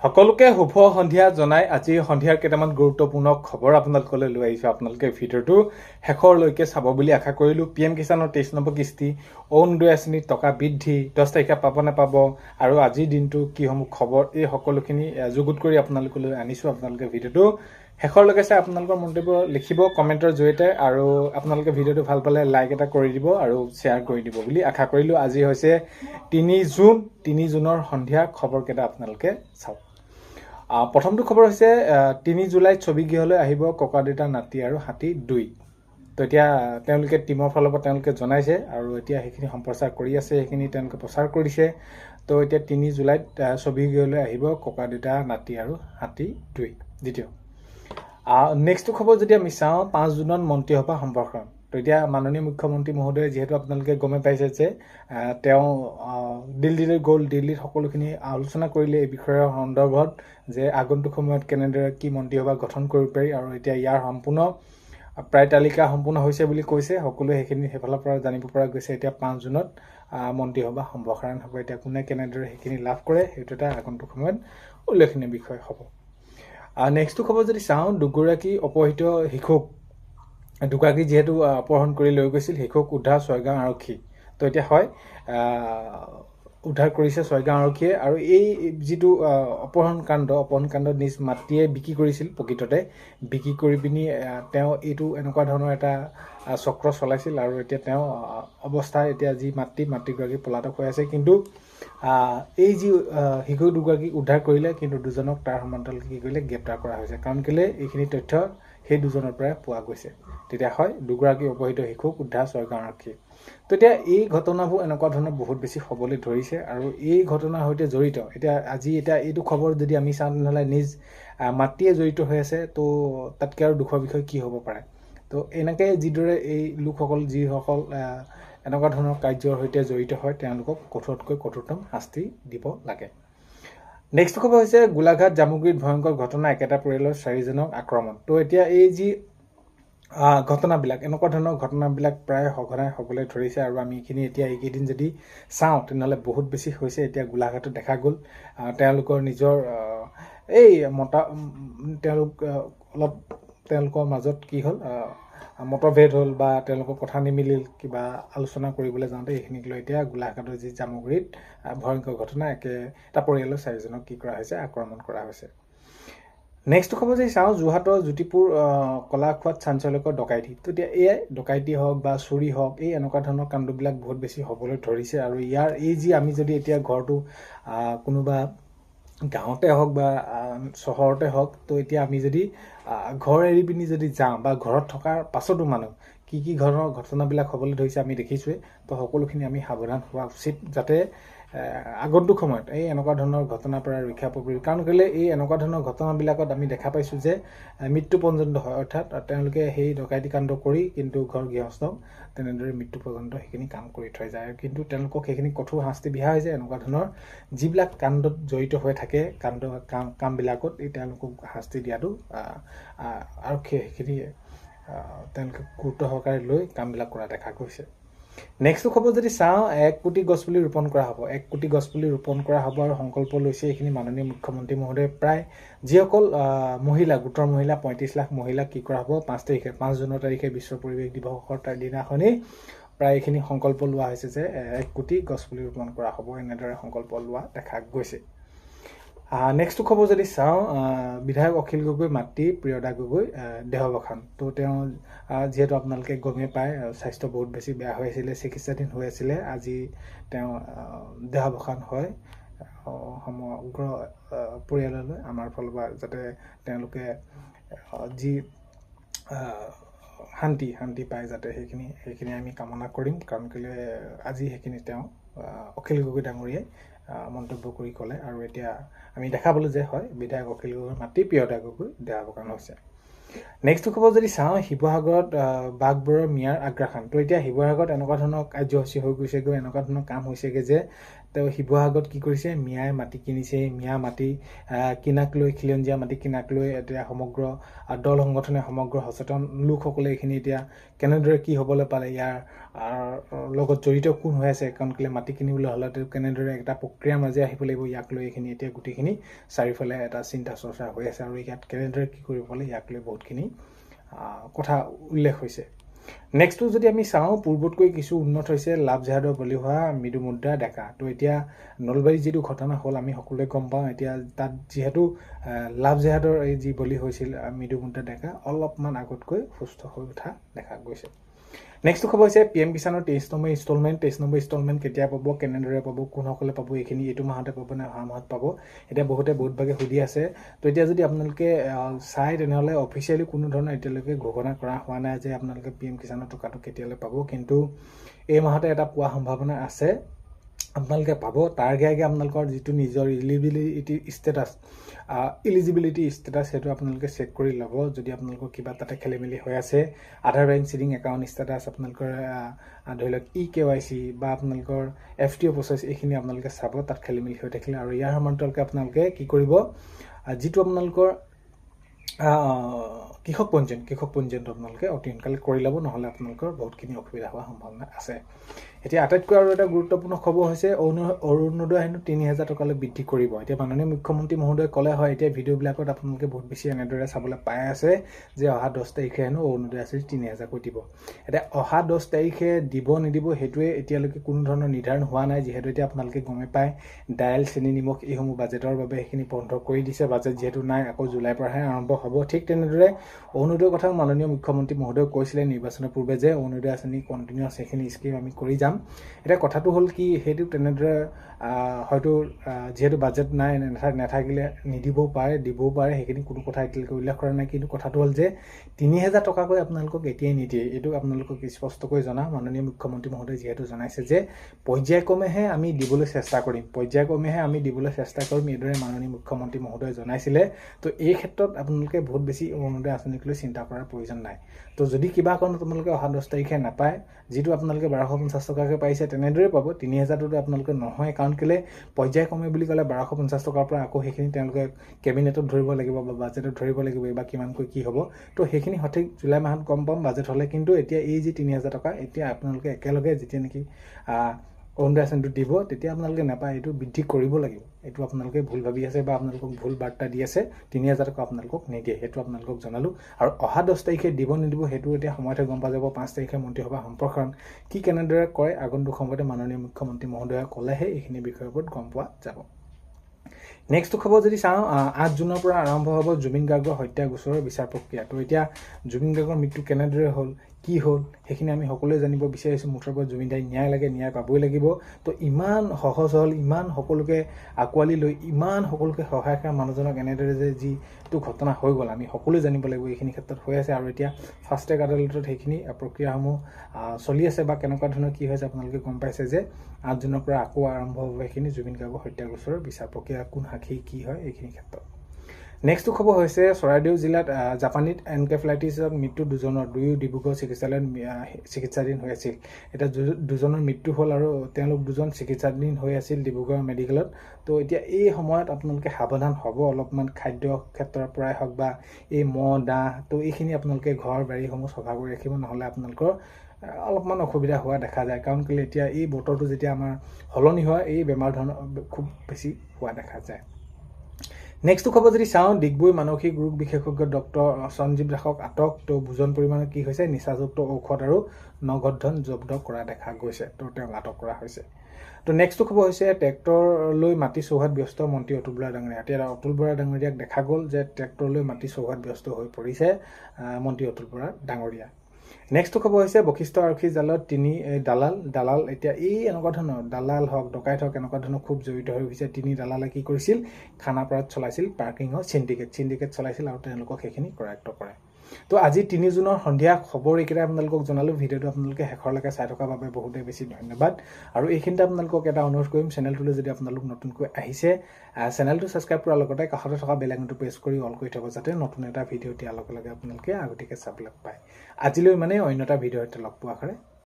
সকলোকে শুভ সন্ধিয়া জনাই আজি সন্ধিয়াৰ কেইটামান গুৰুত্বপূৰ্ণ খবৰ আপোনালোকলৈ লৈ আহিছোঁ। আপোনালোকে ভিডিঅ'টো শেষৰলৈকে চাব বুলি আশা কৰিলোঁ। PM কিষাণৰ 23 নম্বৰ কিস্তি, অৰুণোদয় আঁচনিৰ টকা বৃদ্ধি 10 তাৰিখে পাব নাপাব আৰু আজিৰ দিনটো কিসমূহ খবৰ, এই সকলোখিনি যুগুত কৰি আপোনালোকলৈ আনিছোঁ। আপোনালোকে ভিডিঅ'টো শেষৰলৈকে চাই আপোনালোকৰ মন্তব্য লিখিব কমেণ্টৰ জৰিয়তে, আৰু আপোনালোকে ভিডিঅ'টো ভাল পালে লাইক এটা কৰি দিব আৰু শ্বেয়াৰ কৰি দিব বুলি আশা কৰিলোঁ। আজি হৈছে 3 জুনৰ সন্ধিয়া খবৰকেইটা আপোনালোকে চাওক। প্ৰথমটো খবৰ হৈছে 3 জুলাইত ছবিগৃহলৈ আহিব ককা দেউতা নাতি আৰু হাতী 2। তো এতিয়া তেওঁলোকে টিমৰ ফালৰ পৰা তেওঁলোকে জনাইছে আৰু এতিয়া সেইখিনি সম্প্ৰচাৰ কৰি আছে, সেইখিনি তেওঁলোকে প্ৰচাৰ কৰিছে। তো এতিয়া 3 জুলাইত ছবিগৃহলৈ আহিব ককা দেউতা নাতি আৰু হাতী 2। দ্বিতীয় নেক্সটটো খবৰ যদি আমি চাওঁ 5 জুনত মন্ত্ৰীসভা সম্প্ৰসাৰণ। তো এতিয়া মাননীয় মুখ্যমন্ত্ৰী মহোদয়ে যিহেতু আপোনালোকে গমে পাইছে যে তেওঁ দিল্লীলৈ গ'ল, দিল্লীত সকলোখিনি আলোচনা কৰিলে এই বিষয়ৰ সন্দৰ্ভত যে আগন্তুক সময়ত কেনেদৰে কি মন্ত্ৰীসভা গঠন কৰিব পাৰি, আৰু এতিয়া ইয়াৰ সম্পূৰ্ণ প্ৰায় তালিকা সম্পূৰ্ণ হৈছে বুলি কৈছে। সকলোৱে সেইখিনি সেইফালৰ পৰা জানিব পৰা গৈছে। এতিয়া 5 জুনত মন্ত্ৰীসভা সম্প্ৰসাৰণ হ'ব। এতিয়া কোনে কেনেদৰে সেইখিনি লাভ কৰে সেইটো এটা আগন্তুক সময়ত উল্লেখনীয় বিষয় হ'ব। নেক্সটটো খবৰ যদি চাওঁ, দুগৰাকী অপহৃত শিশুক, দুগৰাকী যিহেতু অপহৰণ কৰি লৈ গৈছিল, শিশুক উদ্ধাৰ ছয়গাঁও আৰক্ষী। তো এতিয়া হয় উদ্ধাৰ কৰিছে ছয়গাঁও আৰক্ষীয়ে, আৰু এই যিটো অপহৰণ কাণ্ডত নিজ মাতৃয়ে বিক্ৰী কৰিছিল, প্ৰকৃততে বিক্ৰী কৰি পিনি তেওঁ এইটো এনেকুৱা ধৰণৰ এটা চক্ৰ চলাইছিল, আৰু এতিয়া তেওঁ অৱস্থা এতিয়া যি মাতৃগৰাকী পলাতক হৈ আছে। কিন্তু এই যি শিশু দুগৰাকীক উদ্ধাৰ কৰিলে, কিন্তু দুজনক তাৰ সমান্তৰালকৈ কি কৰিলে, গ্ৰেপ্তাৰ কৰা হৈছে। কাৰণ কেলৈ এইখিনি তথ্য সেই দুজনৰ পৰাই পোৱা গৈছে। তেতিয়া হয় দুগৰাকী অপহৃত শিশুক উদ্ধাৰ ছয়গাঁও আৰক্ষী। তো এতিয়া এই ঘটনাবোৰ এনেকুৱা ধৰণৰ বহুত বেছি হ'বলৈ ধৰিছে, আৰু এই ঘটনাৰ সৈতে জড়িত এতিয়া এইটো খবৰ যদি আমি চাওঁ তেনেহ'লে নিজ মাতৃয়ে জড়িত হৈ আছে। তো তাতকৈ আৰু দুখৰ বিষয় কি হ'ব পাৰে। তো এনেকৈ যিদৰে এই লোকসকল যিসকল এনেকুৱা ধৰণৰ কাৰ্যৰ সৈতে জড়িত হয়, তেওঁলোকক কঠোৰতকৈ কঠোৰতম শাস্তি দিব লাগে। নেক্সট খবৰ হৈছে গোলাঘাট জামুগুৰিত ভয়ংকৰ ঘটনা, একেটা পৰিয়ালৰ 4জনক আক্ৰমণ। তো এতিয়া এই যি ঘটনাবিলাক, এনেকুৱা ধৰণৰ ঘটনাবিলাক প্ৰায় সঘনাই হ'বলৈ ধৰিছে, আৰু আমি এইখিনি এতিয়া এইকেইদিন যদি চাওঁ তেনেহ'লে বহুত বেছি হৈছে। এতিয়া গোলাঘাটত দেখা গ'ল তেওঁলোকৰ নিজৰ তেওঁলোকৰ মাজত কি হ'ল, মতভেদ হ'ল বা তেওঁলোকৰ কথা নিমিলিল, কিবা আলোচনা কৰিবলৈ যাওঁতে এইখিনিক লৈ এতিয়া গোলাঘাটৰ যি জামুগুৰিত ভয়ংকৰ ঘটনা, এটা পৰিয়ালৰ 4জনক কি কৰা হৈছে, আক্ৰমণ কৰা হৈছে। নেক্সট খবৰ যদি চাওঁ, যোৰহাটৰ জ্যোতিপুৰ কলাখোৱাত চাঞ্চল্যকৰ ডকাইতি। তো এতিয়া এয়াই ডকাইতি হওক বা চুৰি হওক, এই এনেকুৱা ধৰণৰ কাণ্ডবিলাক বহুত বেছি হ'বলৈ ধৰিছে। আৰু ইয়াৰ এই যি আমি যদি এতিয়া ঘৰটো কোনোবা গাঁৱতে হওক বা চহৰতে হওক, তো এতিয়া আমি যদি ঘৰ এৰি পিনি যদি যাওঁ বা ঘৰত থকাৰ পাছতো মানুহ কি ধৰণৰ ঘটনাবিলাক হ'বলৈ ধৰিছে আমি দেখিছোঁৱে। তো সকলোখিনি আমি সাৱধান হোৱা উচিত, যাতে আগন্তুক সময়ত এই এনেকুৱা ধৰণৰ ঘটনাৰ পৰা ৰক্ষা পাব পাৰি। কাৰণ কেলৈ এই এনেকুৱা ধৰণৰ ঘটনাবিলাকত আমি দেখা পাইছোঁ যে মৃত্যু পৰ্যন্ত হয়, অৰ্থাৎ তেওঁলোকে সেই ডকাইতি কাণ্ড কৰি কিন্তু ঘৰ গৃহস্থক তেনেদৰে মৃত্যু পৰ্যন্ত সেইখিনি কাম কৰি থৈ যায়, কিন্তু তেওঁলোকক সেইখিনি কঠোৰ শাস্তি বিহা হৈছে। এনেকুৱা ধৰণৰ যিবিলাক কাণ্ডত জড়িত হৈ থাকে, কামবিলাকত এই তেওঁলোকক শাস্তি দিয়াটো আৰক্ষীয়ে সেইখিনি তেওঁলোকে গুৰুত্ব সহকাৰে লৈ কামবিলাক কৰা দেখা গৈছে। নেক্সটটো খবৰ যদি চাওঁ, 1 কোটি গছপুলি ৰোপণ কৰা হ'ব। 1 কোটি গছপুলি ৰোপণ কৰা হ'ব আৰু সংকল্প লৈছে এইখিনি মাননীয় মুখ্যমন্ত্ৰী মহোদয়ে। প্ৰায় যিসকল মহিলা, গোটৰ মহিলা 35 লাখ মহিলাক কি কৰা হ'ব, 5 জুনৰ তাৰিখে বিশ্ব পৰিৱেশ দিৱসৰ তাৰ দিনাখনি প্ৰায় এইখিনি সংকল্প লোৱা হৈছে যে 1 কোটি গছপুলি ৰোপণ কৰা হ'ব। এনেদৰে সংকল্প লোৱা দেখা গৈছে। নেক্সটটো খবৰ যদি চাওঁ, বিধায়ক অখিল গগৈ মাতৃ প্ৰিয়দা গগৈ দেহাৱসান। তো তেওঁ যিহেতু আপোনালোকে গমেই পায় স্বাস্থ্য বহুত বেছি বেয়া হৈ আছিলে, চিকিৎসাধীন হৈ আছিলে, আজি তেওঁ দেহাৱসান হয়। সমগ্ৰ পৰিয়াললৈ আমাৰ ফালৰ পৰা যাতে তেওঁলোকে যি শান্তি পায়, যাতে সেইখিনি আমি কামনা কৰিম। কাৰণ কেলৈ আজি সেইখিনি তেওঁ অখিল গগৈ ডাঙৰীয়াই মন্তব্য কৰি ক'লে, আৰু এতিয়া আমি দেখা পালোঁ যে হয় বিধায়ক অখিল গগৈৰ মাতৃ প্ৰিয়দা গগৈ দেহাৱসান হৈছে। নেক্সটটো খবৰ যদি চাওঁ, শিৱসাগৰত বাঘবোৰৰ মিয়াৰ আগ্ৰাসান। তো এতিয়া শিৱসাগৰত এনেকুৱা ধৰণৰ কাৰ্যসূচী হৈ গৈছেগৈ, এনেকুৱা ধৰণৰ কাম হৈছেগৈ যে তেওঁ শিৱসাগৰত কি কৰিছে মিয়াই মাটি কিনিছে মিয়া মাটি কিনাক লৈ খিলঞ্জীয়া মাটি কিনাক লৈ এতিয়া সমগ্ৰ দল সংগঠনে সমগ্ৰ সচেতন লোকসকলে এইখিনি এতিয়া কেনেদৰে কি হ'বলৈ পালে ইয়াৰ লগত জড়িত কোন হৈ আছে কাৰণ কেলে মাটি কিনিবলৈ হ'লে তেওঁ কেনেদৰে এটা প্ৰক্ৰিয়াৰ মাজে আহিব লাগিব ইয়াক লৈ এইখিনি এতিয়া গোটেইখিনি চাৰিওফালে এটা চিন্তা চৰ্চা হৈ আছে আৰু ইয়াত কেনেদৰে কি কৰিব পালে ইয়াক লৈ বহুতখিনি কথা উল্লেখ হৈছে নেক্সটটো যদি আমি চাওঁ পূৰ্বতকৈ কিছু উন্নত হৈছে লাভ জেহাদৰ বলি হোৱা মৃদু মুদ্ৰা ডেকা তো এতিয়া নলবাৰীৰ যিটো ঘটনা হ'ল আমি সকলোৱে গম পাওঁ এতিয়া তাত যিহেতু লাভ জেহাদৰ এই যি বলি হৈছিল মৃদু মুদ্ৰা ডেকা অলপমান আগতকৈ সুস্থ হৈ উঠা দেখা গৈছে নেক্সট খবৰ হৈছে PM কিষাণৰ 23 নম্বৰ ইনষ্টলমেণ্ট কেতিয়া পাব কেনেদৰে পাব কোনসকলে পাব এইখিনি এইটো মাহতে পাব নে অহা মাহত পাব এতিয়া বহুতে বহুত ভাগে সুধি আছে তো এতিয়া যদি আপোনালোকে চাই তেনেহ'লে অফিচিয়েলি কোনো ধৰণৰ এতিয়ালৈকে ঘোষণা কৰা হোৱা নাই যে আপোনালোকে PM কিষাণৰ টকাটো কেতিয়ালৈ পাব কিন্তু এই মাহতে এটা পোৱা সম্ভাৱনা আছে আপোনালোকে পাব তাৰ আগে আপোনালোকৰ যিটো নিজৰ ইলিজিবিলিটি ষ্টেটাছ সেইটো আপোনালোকে চেক কৰি ল'ব যদি আপোনালোকৰ কিবা তাতে খেলিমেলি হৈ আছে আধাৰ বেংক চিডিং একাউণ্ট ষ্টেটাছ আপোনালোকৰ ধৰি লওক EKYC বা আপোনালোকৰ FTO প্ৰচেছ এইখিনি আপোনালোকে চাব তাত খেলিমেলি হৈ থাকিলে আৰু ইয়াৰ সমান্তৰালকৈ আপোনালোকে কি কৰিব যিটো আপোনালোকৰ কৃষক পঞ্জীয়নটো আপোনালোকে অতি সোনকালে কৰি ল'ব নহ'লে আপোনালোকৰ বহুতখিনি অসুবিধা হোৱাৰ সম্ভাৱনা আছে এতিয়া আটাইতকৈ আৰু এটা গুৰুত্বপূৰ্ণ খবৰ হৈছে অৰুণোদয় হেনো 3000 টকালৈ বৃদ্ধি কৰিব এতিয়া মাননীয় মুখ্যমন্ত্ৰী মহোদয় ক'লে হয় এতিয়া ভিডিঅ'বিলাকত আপোনালোকে বহুত বেছি এনেদৰে চাবলৈ পাই আছে যে অহা 10 তাৰিখে হেনো অৰুণোদয় আঁচনি 3000 কৈ দিব এতিয়া অহা 10 তাৰিখে দিব নিদিব সেইটোৱে এতিয়ালৈকে কোনো ধৰণৰ নিৰ্ধাৰণ হোৱা নাই যিহেতু এতিয়া আপোনালোকে গমে পায় দাইল চেনি নিমখ এইসমূহ বাজেটৰ বাবে সেইখিনি বন্ধ কৰি দিছে বাজেট যিহেতু নাই আকৌ জুলাইৰ পৰাহে আৰম্ভ হ'ব ঠিক তেনেদৰে অৰুণোদয়ৰ কথা মাননীয় মুখ্যমন্ত্ৰী মহোদয় কৈছিলে নিৰ্বাচনৰ পূৰ্বে যে অৰুণোদয় আঁচনি কণ্টিনিউৱাছ সেইখিনি স্কিম আমি কৰি যাম এটা কথাটো হ'ল কি সেইটো তেনেদৰে হয়তো যেহেতু বাজেট নাই নাথাকিলে নিদিবও পাৰে দিবও পাৰে সেইখিনি কোনো কথা এতিয়ালৈকে উল্লেখ কৰা নাই কিন্তু কথাটো হ'ল যে 3000 টকাকৈ আপোনালোকক এতিয়াই নিদিয়ে এইটো আপোনালোকক স্পষ্টকৈ জনা মাননীয় মুখ্যমন্ত্ৰী মহোদয় যিহেতু জনাইছে যে পৰ্যায়ক্ৰমেহে আমি দিবলৈ চেষ্টা কৰিম এইদৰে মাননীয় মুখ্যমন্ত্ৰী মহোদয় জনাইছিলে তো এই ক্ষেত্ৰত আপোনালোকে বহুত বেছি অৰুণোদয় আঁচনিক লৈ চিন্তা কৰাৰ প্ৰয়োজন নাই তো যদি কিবা কাৰণত আপোনালোকে অহা 10 তাৰিখে নাপায় যিটো আপোনালোকে 1250 টকাকৈ পাইছে তেনেদৰে পাব 3000টো আপোনালোকে নহয় কাৰণ কেলে পৰ্যায়ক্ৰমে বুলি ক'লে 1250 টকাৰ পৰা আকৌ সেইখিনি তেওঁলোকে কেবিনেটত ধৰিব লাগিব বা বাজেটত ধৰিব লাগিব বা কিমানকৈ কি হ'ব তো সেইখিনি সঠিক জুলাই মাহত গম পাম বাজেট হ'লে কিন্তু এতিয়া এই যি 3000 টকা এতিয়া আপোনালোকে একেলগে যেতিয়া নেকি অৰুণোদয় আঁচনিটো দিব তেতিয়া আপোনালোকে নাপায় এইটো বৃদ্ধি কৰিব লাগিব এইটো আপোনালোকে ভুল ভাবি আছে বা আপোনালোকক ভুল বাৰ্তা দি আছে 3000 টকা আপোনালোকক নিদিয়ে সেইটো আপোনালোকক জনালোঁ আৰু অহা 10 তাৰিখে দিব নিদিব সেইটো এতিয়া সময়তে গম পোৱা যাব 5 তাৰিখে মন্ত্ৰীসভা সম্প্ৰসাৰণ কি কেনেদৰে কৰে আগন্তুক সময়তে মাননীয় মুখ্যমন্ত্ৰী মহোদয়ে ক'লেহে এইখিনি বিষয়ৰ ওপৰত গম পোৱা যাব নেক্সট খবৰ যদি চাওঁ 8 জুনৰ পৰা আৰম্ভ হ'ব জুবিন গাৰ্গৰ হত্যা গোচৰৰ বিচাৰ প্ৰক্ৰিয়া তো এতিয়া জুবিন গাৰ্গৰ মৃত্যু কেনেদৰে হ'ল কি হ'ল সেইখিনি আমি সকলোৱে জানিব বিচাৰিছোঁ মুঠৰ ওপৰত জুবিন দাই ন্যায় লাগে ন্যায় পাবই লাগিব তো ইমান সহজ হ'ল ইমান সকলোকে আঁকোৱালি লৈ ইমান সকলোকে সহায় কৰা মানুহজনক এনেদৰে যে যিটো ঘটনা হৈ গ'ল আমি সকলোৱে জানিব লাগিব এইখিনি ক্ষেত্ৰত হৈ আছে আৰু এতিয়া ফাষ্ট ট্ৰেক আদালতত সেইখিনি প্ৰক্ৰিয়াসমূহ চলি আছে বা কেনেকুৱা ধৰণৰ কি হৈছে আপোনালোকে গম পাইছে যে 8 জুনৰ পৰা আকৌ আৰম্ভ হ'ব এইখিনি জুবিন গাৰ্গৰ হত্যা গোচৰৰ বিচাৰ প্ৰক্ৰিয়া কোন সাক্ষী কি হয় এইখিনি ক্ষেত্ৰত নেক্সটটো খবৰ হৈছে চৰাইদেউ জিলাত জাপানীজ এনকেফেলাইটিছত মৃত্যু দুজনৰ ডিব্ৰুগড় চিকিৎসালয়ত চিকিৎসাধীন হৈ আছিল এতিয়া দুজনৰ মৃত্যু হ'ল আৰু তেওঁলোক দুজন চিকিৎসাধীন হৈ আছিল ডিব্ৰুগড় মেডিকেলত তো এতিয়া এই সময়ত আপোনালোকে সাৱধান হ'ব অলপমান খাদ্য ক্ষেত্ৰৰ পৰাই হওক বা এই মহ দাহ তো এইখিনি আপোনালোকে ঘৰ বাৰীসমূহ চফা কৰি ৰাখিব নহ'লে আপোনালোকৰ অলপমান অসুবিধা হোৱা দেখা যায় কাৰণ কেলৈ এতিয়া এই বতৰটো যেতিয়া আমাৰ সলনি হয় এই বেমাৰ ধৰণৰ খুব বেছি হোৱা দেখা যায় নেক্সটটো খবৰ যদি চাওঁ ডিগবৈ মানসিক ৰোগ বিশেষজ্ঞ ডক্টৰ সঞ্জীৱ দাসক আটক তো বুজন পৰিমাণৰ কি হৈছে নিচাযুক্ত ঔষধ আৰু নগদ ধন জব্দ কৰা দেখা গৈছে তো তেওঁক আটক কৰা হৈছে তো নেক্সটটো খবৰ হৈছে ট্ৰেক্টৰ লৈ মাটি চৌহাত ব্যস্ত মন্ত্ৰী অতুল বৰা ডাঙৰীয়া এতিয়া অতুল বৰা ডাঙৰীয়াক দেখা গ'ল যে ট্ৰেক্টৰ লৈ মাটি চৌহাত ব্যস্ত হৈ পৰিছে মন্ত্ৰী অতুল বৰা ডাঙৰীয়া নেক্সটটো খবৰ হৈছে বশিষ্ঠ আৰক্ষী জালত 3 দালাল এতিয়া এই এনেকুৱা ধৰণৰ দালাল হওক ডকাইত হওক এনেকুৱা ধৰণৰ খুব জড়িত হৈ গৈছে 3 দালালে কি কৰিছিল খানাপাৰাত চলাইছিল পাৰ্কিঙৰ সিন্ডিকেট চলাইছিল আৰু তেওঁলোকক সেইখিনি কৰায়ত্ব কৰে তো আজি 3 জুনৰ সন্ধিয়া খবৰ এইকেইটা আপোনালোকক জনালোঁ ভিডিঅ'টো আপোনালোকে শেষৰলৈকে চাই থকাৰ বাবে বহুতেই বেছি ধন্যবাদ আৰু এইখিনিতে আপোনালোকক এটা অনুৰোধ কৰিম চেনেলটোলৈ যদি আপোনালোক নতুনকৈ আহিছে চেনেলটো ছাবস্ক্ৰাইব কৰাৰ লগতে কাষতে থকা বেল আইকনটো প্ৰেছ কৰি অল কৰি থব যাতে নতুন এটা ভিডিঅ' দিয়াৰ লগে লগে আপোনালোকে আগতীয়াকৈ চাবলৈ পায় আজিলৈ মানে অন্য এটা ভিডিঅ'তে লগ পোৱাৰ